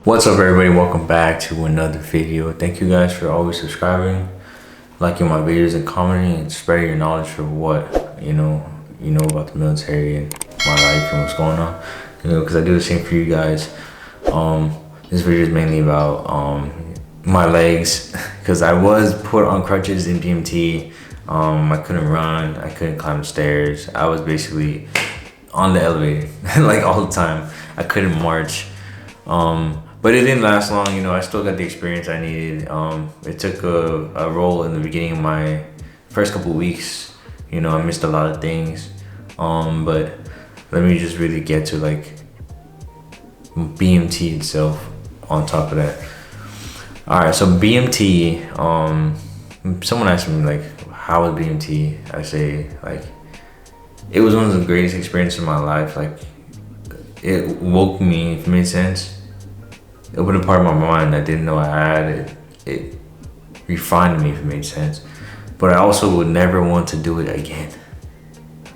What's up, everybody? Welcome back to another video. Thank you guys for always subscribing, liking my videos, and commenting, and spreading your knowledge for what you know about the military and my life and what's going on. Because I do the same for you guys. This video is mainly about my legs, because I was put on crutches in BMT. I couldn't run, I couldn't climb the stairs. I was basically on the elevator like all the time. I couldn't march. But it didn't last long, I still got the experience I needed. It took a role in the beginning of my first couple weeks. I missed a lot of things. But let me just really get to like BMT itself on top of that. All right, so BMT, someone asked me like, how was BMT? I say like, it was one of the greatest experiences of my life. Like, it woke me, if it made sense. It opened a part of my mind I didn't know I had. It refined me, if it made sense. But I also would never want to do it again.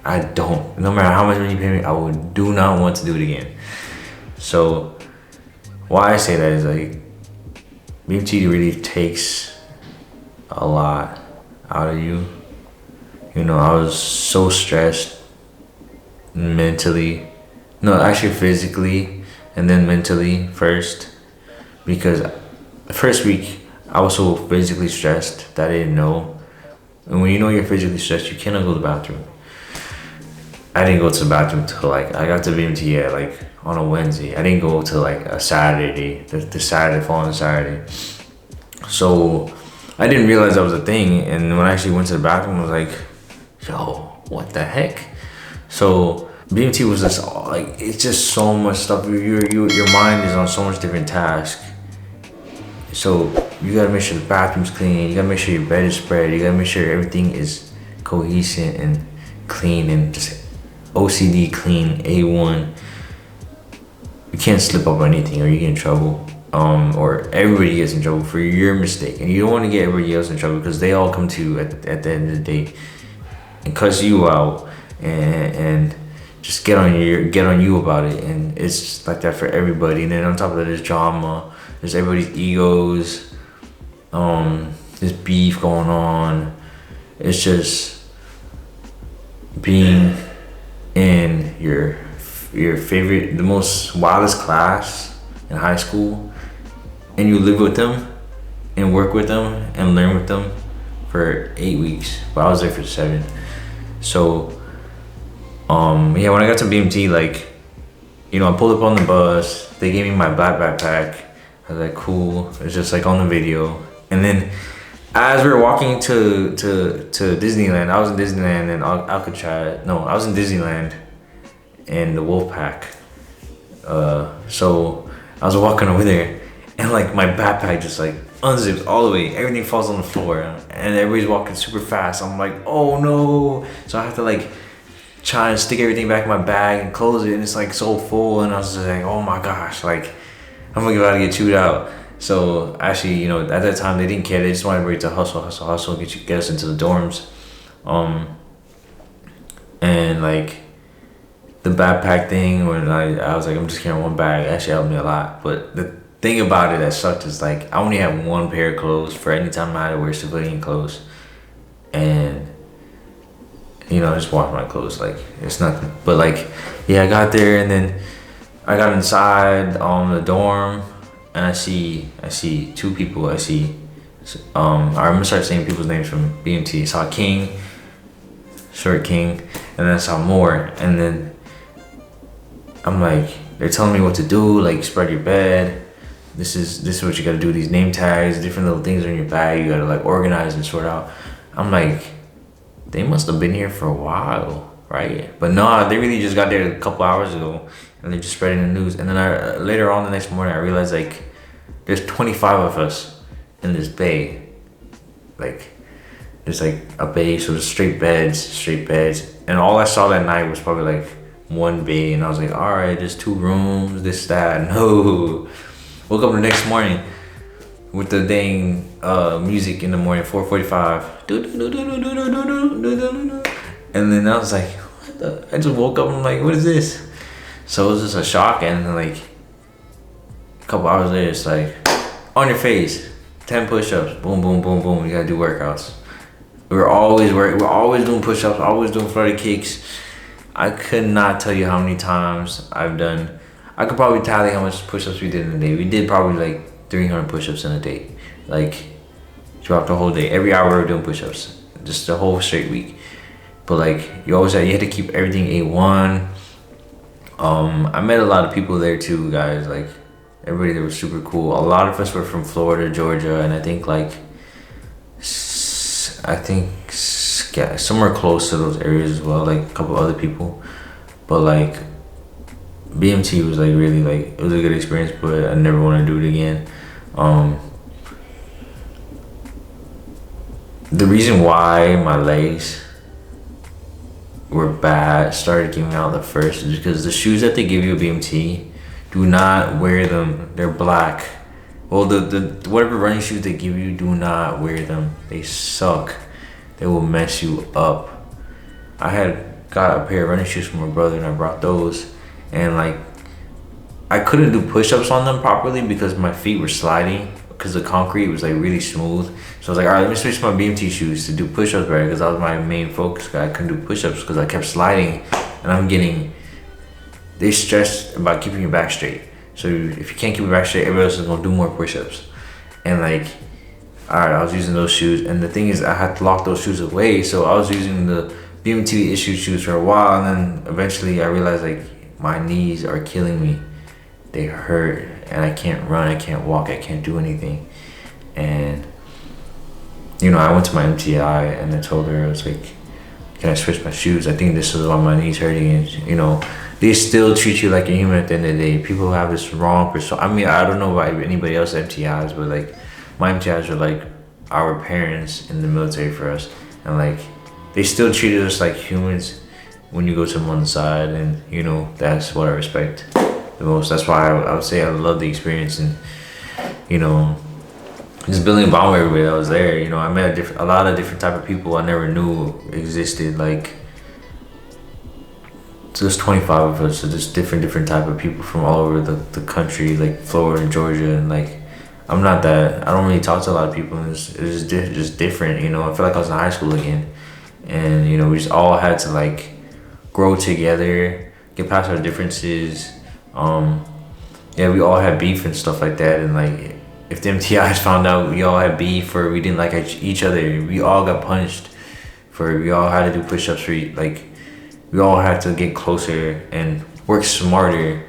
I don't. No matter how much money you pay me, I do not want to do it again. So why I say that is like, BMT really takes a lot out of you. I was so stressed mentally. No, actually physically and then mentally first. Because the first week I was so physically stressed that I didn't know. And when you're physically stressed, you cannot go to the bathroom. I didn't go to the bathroom till like, I got to BMT at like on a Wednesday. I didn't go till like a Saturday, the Saturday, following Saturday. So I didn't realize that was a thing. And when I actually went to the bathroom, I was like, yo, what the heck? So BMT was just like, it's just so much stuff. Your mind is on so much different tasks. So you gotta make sure the bathroom's clean. You gotta make sure your bed is spread. You gotta make sure everything is cohesive and clean and just OCD clean, A1. You can't slip up on anything or you get in trouble. Or everybody gets in trouble for your mistake. And you don't want to get everybody else in trouble because they all come to you at the end of the day and cuss you out and just get on you about it. And it's just like that for everybody. And then on top of that, there's drama. There's everybody's egos. There's beef going on. It's just being in your favorite, the most wildest class in high school, and you live with them and work with them and learn with them for 8 weeks. But I was there for 7. So yeah, when I got to BMT, like, I pulled up on the bus. They gave me my black backpack. I was like, cool. It's just like on the video. And then as we were walking to Disneyland, I was in Disneyland and Alcatraz. No, I was in Disneyland and the Wolfpack. So I was walking over there and like my backpack just like unzips all the way. Everything falls on the floor and everybody's walking super fast. I'm like, oh no. So I have to like try and stick everything back in my bag and close it, and it's like so full. And I was just like, oh my gosh, like I'm about to get chewed out. So actually, at that time they didn't care. They just wanted everybody to hustle, get us into the dorms. And like the backpack thing, when I was like, I'm just carrying one bag, actually helped me a lot. But the thing about it that sucked is like, I only had one pair of clothes for any time I had to wear civilian clothes. And just wash my clothes, like it's nothing. But like, yeah, I got there and then I got inside the dorm and I see 2 people. I'm gonna start saying people's names from BMT. I saw King, Short King, and then I saw more. And then I'm like, they're telling me what to do, like spread your bed. This is what you gotta do. These name tags, different little things in your bag, you gotta like organize and sort out. I'm like, they must have been here for a while, right? But no, they really just got there a couple hours ago and they're just spreading the news. And then later on the next morning, I realized like there's 25 of us in this bay. Like there's like a bay, so there's straight beds. And all I saw that night was probably like one bay. And I was like, all right, there's 2 rooms, this, that. No. Woke up the next morning with the dang music in the morning, 4:45. And then I was like, what the? I just woke up and I'm like, what is this? So it was just a shock, and like couple hours later, it's like, on your face, 10 push-ups, boom, boom, boom, boom. You gotta do workouts. We're always doing push-ups, always doing flirty kicks. I could not tell you how many times I've done. I could probably tally how much push-ups we did in a day. We did probably like 300 push-ups in a day. Like, throughout the whole day. Every hour we were doing push-ups. Just the whole straight week. But like, you had to keep everything A1. I met a lot of people there too, guys. Like, everybody there was super cool. A lot of us were from Florida, Georgia, and I think somewhere close to those areas as well, like a couple other people. But like, BMT was like really like, it was a good experience, but I never want to do it again. The reason why my legs were bad, started giving out the first, is because the shoes that they give you at BMT, do not wear them. They're black. Well, the whatever running shoes they give you, do not wear them. They suck. They will mess you up. I had got a pair of running shoes from my brother and I brought those, and like, I couldn't do push-ups on them properly because my feet were sliding because the concrete was like really smooth. So I was like, all right, let me switch to my BMT shoes to do push-ups better, because that was my main focus. I couldn't do push-ups because I kept sliding, and they stress about keeping your back straight. So if you can't keep your back straight, everybody else is gonna do more push-ups. And like, all right, I was using those shoes, and the thing is, I had to lock those shoes away. So I was using the BMT issued shoes for a while, and then eventually I realized like, my knees are killing me. They hurt, and I can't run, I can't walk, I can't do anything. And you know, I went to my MTI and I told her, I was like, can I switch my shoes? I think this is why my knee's hurting. And you know, they still treat you like a human at the end of the day. People have this wrong persona. I mean, I don't know about anybody else's MTIs, but like, my MTIs are like our parents in the military for us. And like, they still treated us like humans when you go to one side, and you know, that's what I respect the most. That's why I would say I love the experience. And you know, just building a bond with everybody that was there. You know, I met a lot of different type of people I never knew existed. Like, so there's 25 of us, so there's different type of people from all over the country, like Florida and Georgia. And like, I don't really talk to a lot of people, and it's just different. You know, I feel like I was in high school again. And you know, we just all had to like grow together, get past our differences. Yeah, we all had beef and stuff like that, and like, if the MTIs found out we all had beef or we didn't like each other, we all got punished we all had to do push-ups for, like, we all had to get closer and work smarter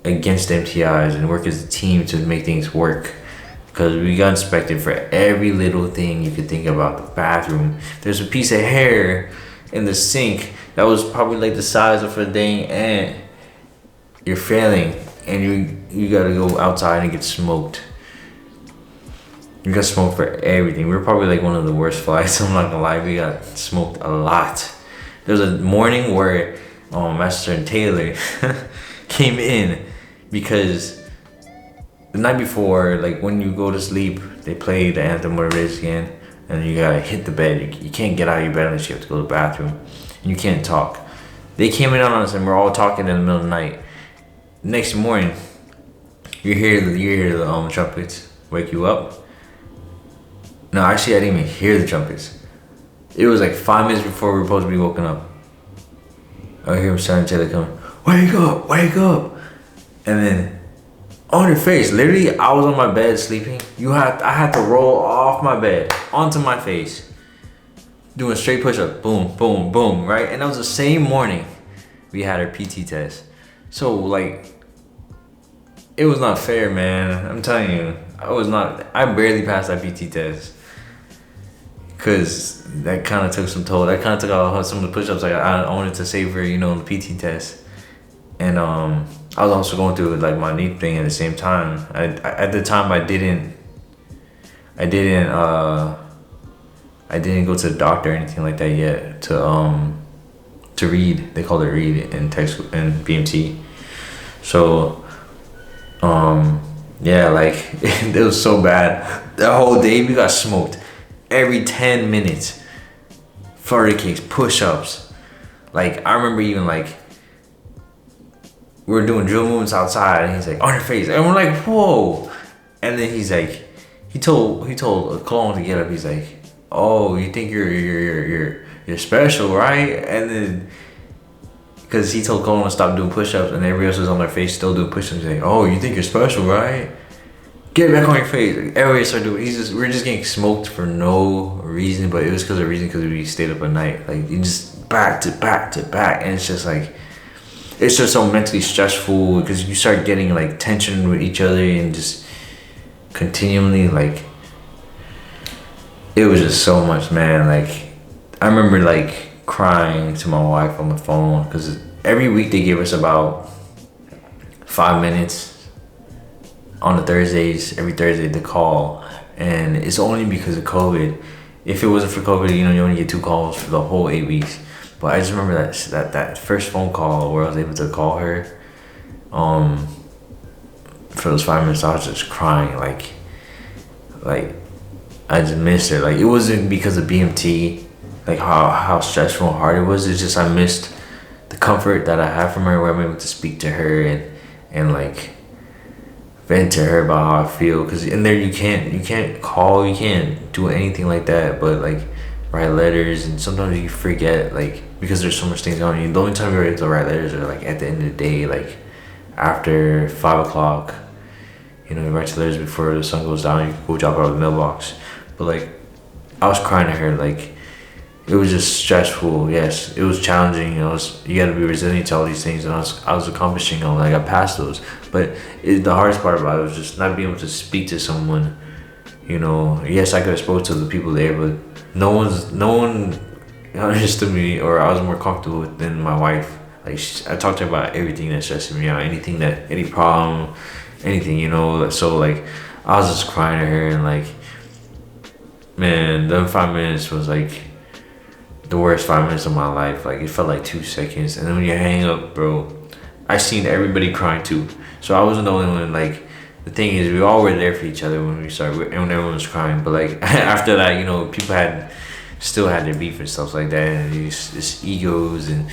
against the MTIs and work as a team to make things work. Because we got inspected for every little thing you could think about. The bathroom, there's a piece of hair in the sink that was probably like the size of a dang ant. You're failing, and you gotta go outside and get smoked. You got smoked for everything. We were probably like one of the worst flights. I'm not gonna lie, we got smoked a lot. There was a morning where Master Sergeant Taylor came in because the night before, like when you go to sleep, they play the anthem, whatever it is again, and you gotta hit the bed. You can't get out of your bed unless you have to go to the bathroom, and you can't talk. They came in on us, and we're all talking in the middle of the night. Next morning, you hear the trumpets wake you up. No, actually, I didn't even hear the trumpets. It was like 5 minutes before we were supposed to be woken up. I hear Sergeant Taylor coming, wake up, wake up. And then on your face, literally, I was on my bed sleeping. I had to roll off my bed onto my face, doing straight push-up, boom, boom, boom, right? And that was the same morning we had our PT test. So like, it was not fair, man. I'm telling you, I barely passed that PT test. Cause that kind of took some toll. That kind of took out some of the push-ups I wanted to savor, you know, the PT test. And I was also going through like my knee thing at the same time. At the time I didn't go to the doctor or anything like that yet to read. They call it read in BMT. So yeah, like it was so bad. The whole day we got smoked. Every 10 minutes, flurry kicks, push-ups. Like, I remember even like, we're doing drill movements outside, and he's like, on your face, and we're like, whoa. And then he's like, he told Cologne to get up. He's like, oh, you think you're special, right? And then, because he told Cologne to stop doing push-ups, and everybody else was on their face still doing push-ups. He's like, oh, you think you're special, right? Get back on your face. Like, everybody started doing. We're just getting smoked for no reason, but it was because we stayed up at night. Like, you just back to back to back, and it's just like, it's just so mentally stressful because you start getting like tension with each other and just continually, like, it was just so much, man. Like, I remember like crying to my wife on the phone because every week they gave us about 5 minutes on the Thursdays, every Thursday to call, and it's only because of COVID. If it wasn't for COVID, you know, you only get 2 calls for the whole 8 weeks. But I just remember that first phone call where I was able to call her, for those 5 minutes. I was just crying, like I just missed her. Like, it wasn't because of BMT, like how stressful and hard it was. It's just I missed the comfort that I have from her, where I'm able to speak to her and like vent to her about how I feel. Because in there you can't call, you can't do anything like that, but like write letters, and sometimes you forget, like, because there's so much things on you. The only time you're able to write letters are like at the end of the day, like after 5 o'clock. You know, you write your letters before the sun goes down. You can go drop it out of the mailbox. But like, I was crying to her. Like, it was just stressful. Yes, it was challenging. You got to be resilient to all these things, and I was accomplishing them. Like, I passed those. But the hardest part about it was just not being able to speak to someone. You know, yes, I could have spoke to the people there, but no one understood me, or I was more comfortable with than my wife. Like, I talked to her about everything that stressed me out, any problem, anything, you know. So like, I was just crying to her, and like, man, them 5 minutes was like the worst 5 minutes of my life. Like, it felt like 2 seconds, and then when you hang up, bro, I seen everybody crying too. So I wasn't the only one. Like, the thing is, we all were there for each other when we started, and when everyone was crying. But like, after that, you know, people still had their beef and stuff like that, and these egos and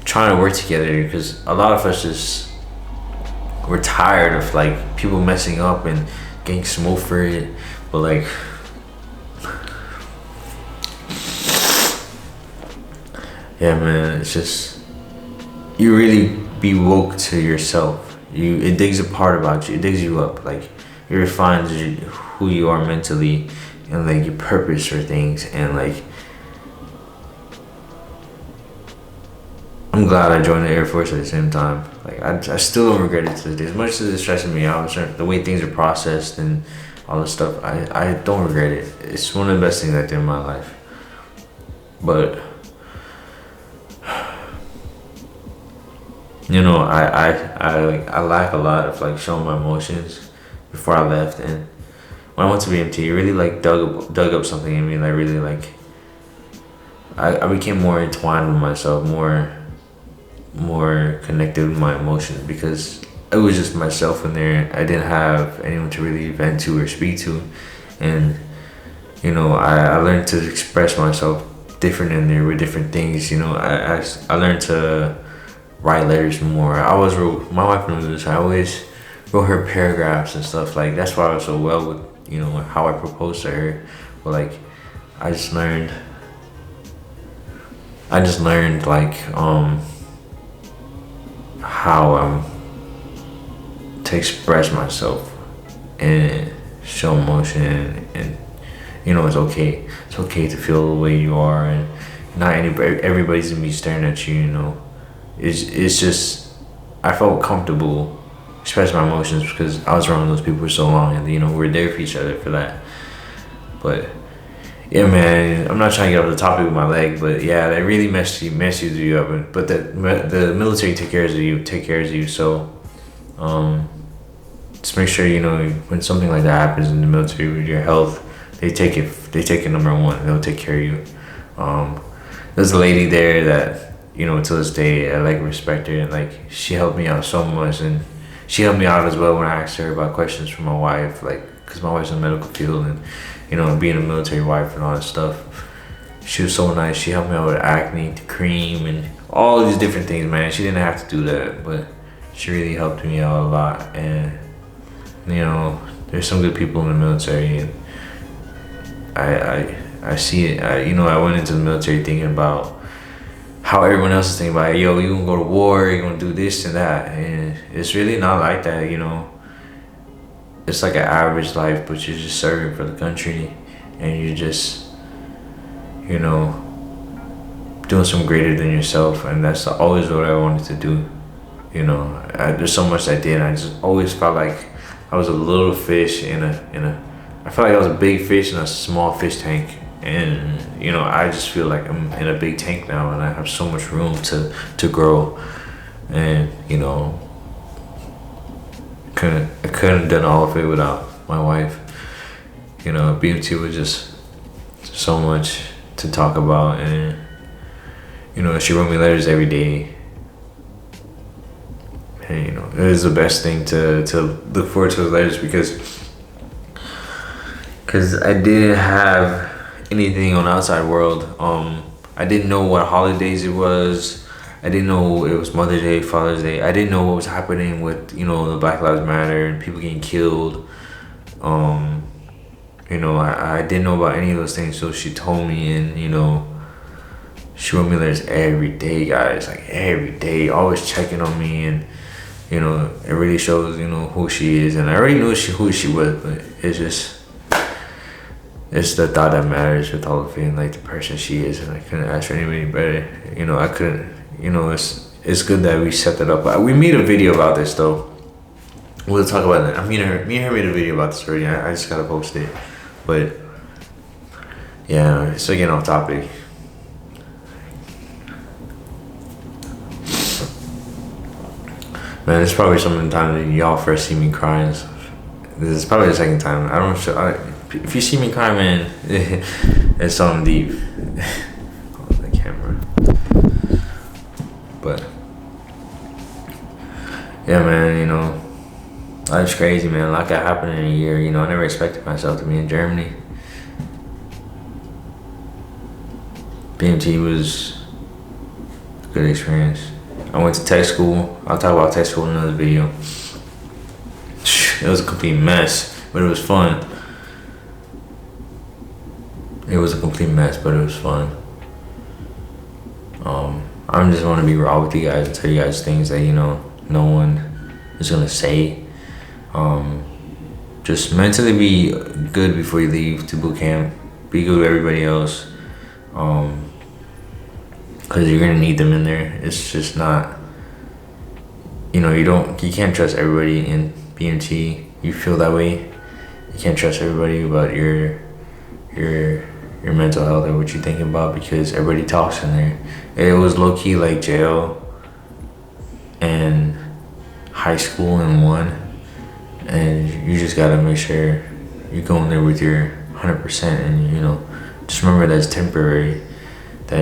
trying to work together, because a lot of us just were tired of like people messing up and getting smoked for it. But like, yeah, man, it's just, you really be woke to yourself. It digs apart about you. It digs you up. Like, it refines who you are mentally, and like your purpose for things. And like, I'm glad I joined the Air Force at the same time. Like, I still don't regret it to this day. As much as it's stressing me out, the way things are processed and all this stuff, I don't regret it. It's one of the best things I did in my life. But you know, I lack a lot of like showing my emotions before I left. And when I went to BMT, it really like dug up something in me, and I really like, I became more entwined with myself, more connected with my emotions, because it was just myself in there. I didn't have anyone to really vent to or speak to. And you know, I learned to express myself different in there with different things. You know, I learned to write letters more. My wife knows this, I always wrote her paragraphs and stuff. Like, that's why I was so well with, you know, how I proposed to her. But like, I just learned like how to express myself and show emotion. And you know, it's okay to feel the way you are, and not everybody's gonna be staring at you. You know, it's just, I felt comfortable expressing my emotions because I was around those people for so long, and you know, we're there for each other for that. But yeah, man, I'm not trying to get off the topic with my leg, but yeah, that really messed you up. But the military take care of you. So just make sure, you know, when something like that happens in the military with your health, they take it number one. They'll take care of you. There's a lady there that, you know, to this day, I like respect her, and like, she helped me out so much, and she helped me out as well when I asked her about questions from my wife, like, because my wife's in the medical field, and you know, being a military wife and all that stuff. She was so nice. She helped me out with acne, cream, and all these different things, man. She didn't have to do that, but She really helped me out a lot, and you know, there's some good people in the military, and I see it. I went into the military thinking about how everyone else is thinking about, yo, you gonna go to war, you gonna do this and that, and it's really not like that. It's like an average life, but you're just serving for the country, and you're just, doing something greater than yourself, and that's always what I wanted to do. There's so much I did. I just always felt like I was a little fish I felt like I was a big fish in a small fish tank, and I just feel like I'm in a big tank now, and I have so much room to grow, and I couldn't have done all of it without my wife. BMT was just so much to talk about, and she wrote me letters every day. And it was the best thing to look forward to those letters, because I didn't have anything on the outside world. I didn't know what holidays it was. I didn't know it was Mother's Day, Father's Day. I didn't know what was happening with the Black Lives Matter and people getting killed. I didn't know about any of those things. So she told me, and she wrote me letters every day, guys, like every day, always checking on me, and it really shows who she is. And I already knew who she was, but it's the thought that matters with all of it, and like the person she is. And I couldn't ask for anybody better. I couldn't. It's good that we set that up. We made a video about this though. We'll talk about that. Me and her made a video about this already. I just gotta post it. But yeah, so getting off topic. Man, it's probably some time that y'all first see me crying. This is probably the second time. I don't know if you see me crying, man, it's something deep. Oh, the camera. But yeah, man, life's crazy, man. A lot got happened in a year. I never expected myself to be in Germany. BMT was a good experience. I went to tech school. I'll talk about tech school in another video. It was a complete mess, but it was fun. It was a complete mess, but it was fun. I just want to be raw with you guys and tell you guys things that no one is gonna say. Just mentally be good before you leave to boot camp. Be good with everybody else, because you're gonna need them in there. It's just not, you can't trust everybody in BMT. You feel that way. You can't trust everybody about your mental health or what you're thinking about, because everybody talks in there. It was low-key like jail and high school in one, and you just gotta make sure you go in there with your 100%, and just remember that's temporary, that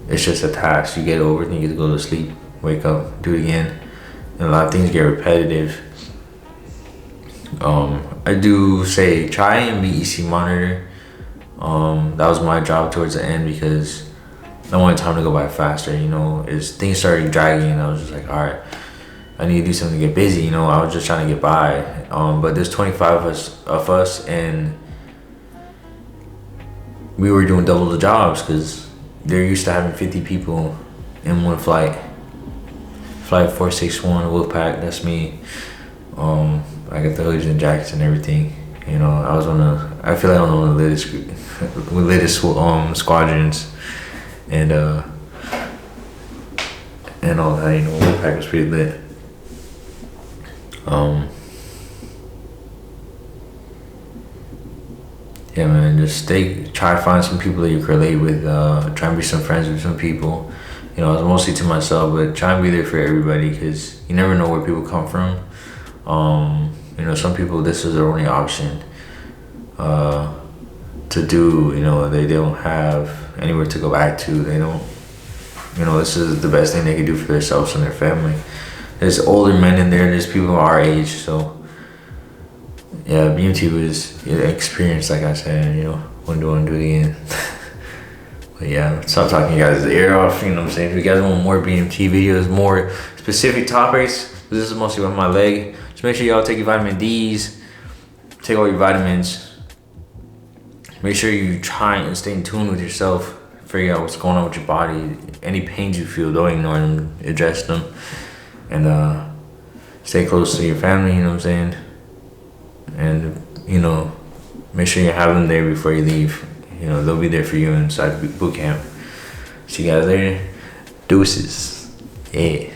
it's just a task. You get over it and you get to go to sleep, wake up, do it again, and a lot of things get repetitive. I do say try and be EC monitor. That was my job towards the end, because I wanted time to go by faster. As things started dragging, and I was just like, all right, I need to do something to get busy. I was just trying to get by. But there's 25 of us, and we were doing double the jobs, because they're used to having 50 people in one flight. Flight 461 Wolfpack, that's me. I got the hoodies and jackets and everything. I feel like I'm on the latest squadrons, and all that. Wolfpack was pretty lit. Yeah, man, just try to find some people that you can relate with. Try and be some friends with some people. I was mostly to myself, but try and be there for everybody, because you never know where people come from. Some people, this is their only option to do. They don't have anywhere to go back to. They don't, this is the best thing they can do for themselves and their family. There's older men in there, there's people our age, so yeah, BMT was an experience, like I said. Wouldn't want to do it again. But yeah, stop talking you guys' ear off, you know what I'm saying? If you guys want more BMT videos, more specific topics, this is mostly with my leg. Just make sure y'all take your vitamin D's, take all your vitamins. Make sure you try and stay in tune with yourself, figure out what's going on with your body. Any pains you feel, don't ignore them, address them. And stay close to your family, you know what I'm saying? And, you know, make sure you have them there before you leave. You know, they'll be there for you inside boot camp. See you guys later. Deuces. Yeah.